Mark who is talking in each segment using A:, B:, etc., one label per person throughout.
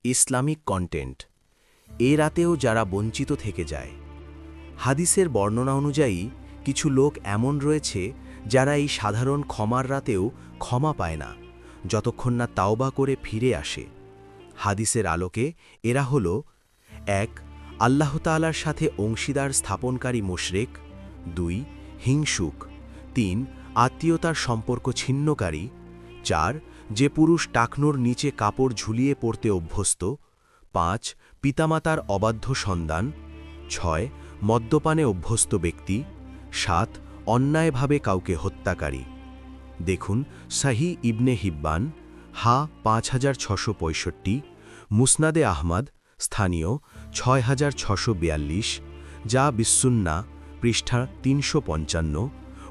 A: Islamic content এ রাতেও যারা বঞ্চিত থেকে যায়। হাদিসের বর্ণনা অনুযায়ী কিছু লোক এমন রয়েছে যারা এই সাধারণ ক্ষমার রাতেও ক্ষমা পায় না, যতক্ষণ না তাওবা করে ফিরে আসে। হাদিসের আলোকে এরা হল: ১. আল্লাহ তাআলার সাথে অংশীদার স্থাপনকারী মুশরিক। ২. হিংসুক। ৩. আত্মীয়তার সম্পর্ক ছিন্নকারী। ৪. যে পুরুষ টাকনোর নিচে কাপড় ঝুলিয়ে পড়তে অভ্যস্ত। ৫. পিতামাতার অবাধ্য সন্তান। ৬. মদ্যপানে অভ্যস্ত ব্যক্তি। ৭. অন্যায়ভাবে কাউকে হত্যাকারী। দেখুন সহিহ ইবনে হিব্বান, হা ৫৬৬৫, মুসনাদে আহমদ, স্থানীয় ৬৬৪২, যা বিসসুন্নাহ, পৃষ্ঠা ৩৫৫,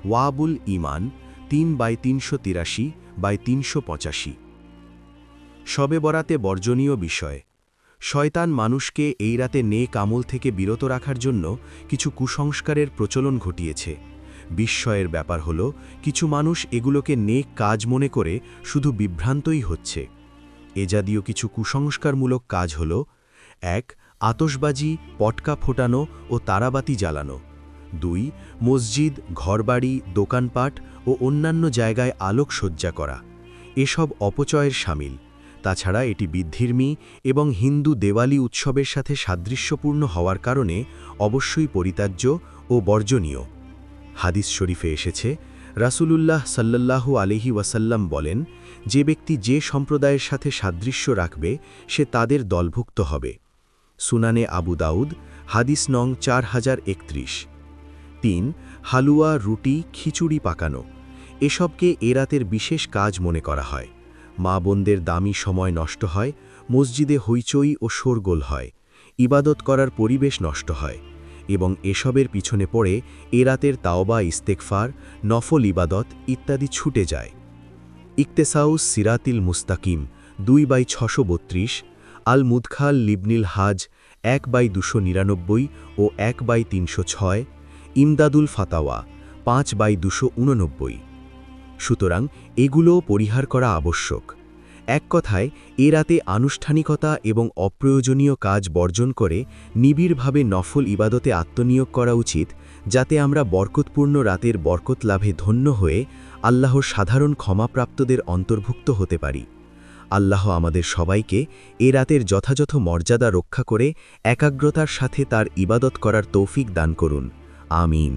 A: ওয়াবুল ঈমান ৩/৩৮৩/৩85। শবে বরাতে বর্জনীয় বিষয়। শয়তান মানুষকে এই রাতে নেক আমল থেকে বিরত রাখার জন্য কিছু কুসংস্কারের প্রচলন ঘটিয়েছে। বিস্ময়ের ব্যাপার হল, কিছু মানুষ এগুলোকে নেক কাজ মনে করে শুধু বিভ্রান্তই হচ্ছে। এ জাতীয় কিছু কুসংস্কারমূলক কাজ হল: ১. আতশবাজি, পটকা ফোটানো ও তারাবাতি জ্বালানো। ২. মসজিদ, ঘরবাড়ি, দোকানপাট ও অন্যান্য জায়গায় আলোকসজ্জা করা। এসব অপচয়ের শামিল। তাছাড়া এটি বিদ্ধির্মী এবং হিন্দু দেওয়ালি উৎসবের সাথে সাদৃশ্যপূর্ণ হওয়ার কারণে অবশ্যই পরিত্যাজ্য ও বর্জনীয়। হাদিস শরীফে এসেছে, রাসূলুল্লাহ সাল্লাল্লাহু আলাইহি ওয়াসাল্লাম বলেন, যে ব্যক্তি যে সম্প্রদায়ের সাথে সাদৃশ্য রাখবে সে তাদের দলভুক্ত হবে। সুনানে আবু দাউদ, হাদিস নং 4031। ৩. হালুয়া, রুটি, খিচুড়ি পাকানো। এসবকে এ রাতের বিশেষ কাজ মনে করা হয়। মা বোনদের দামি সময় নষ্ট হয়, মসজিদে হইচই ও শোরগোল হয়, ইবাদত করার পরিবেশ নষ্ট হয় এবং এসবের পিছনে পড়ে এ রাতের তাওবা, ইস্তেগফার, নফল ইবাদত ইত্যাদি ছুটে যায়। ইকতেসাউস সিরাতিল মুস্তাকিম 2/632, আল মুদখাল লিবনিল হাজ 1/299 ও 1/306, ইমদাদুল ফাতাওয়া 5/289। সুতরাং এগুলোও পরিহার করা আবশ্যক। এক কথায়, এ রাতে আনুষ্ঠানিকতা এবং অপ্রয়োজনীয় কাজ বর্জন করে নিবিড়ভাবে নফল ইবাদতে আত্মনিয়োগ করা উচিত, যাতে আমরা বরকতপূর্ণ রাতের বরকত লাভে ধন্য হয়ে আল্লাহর সাধারণ ক্ষমাপ্রাপ্তদের অন্তর্ভুক্ত হতে পারি। আল্লাহ আমাদের সবাইকে এ রাতের যথাযথ মর্যাদা রক্ষা করে একাগ্রতার সাথে তার ইবাদত করার তৌফিক দান করুন। আমিন।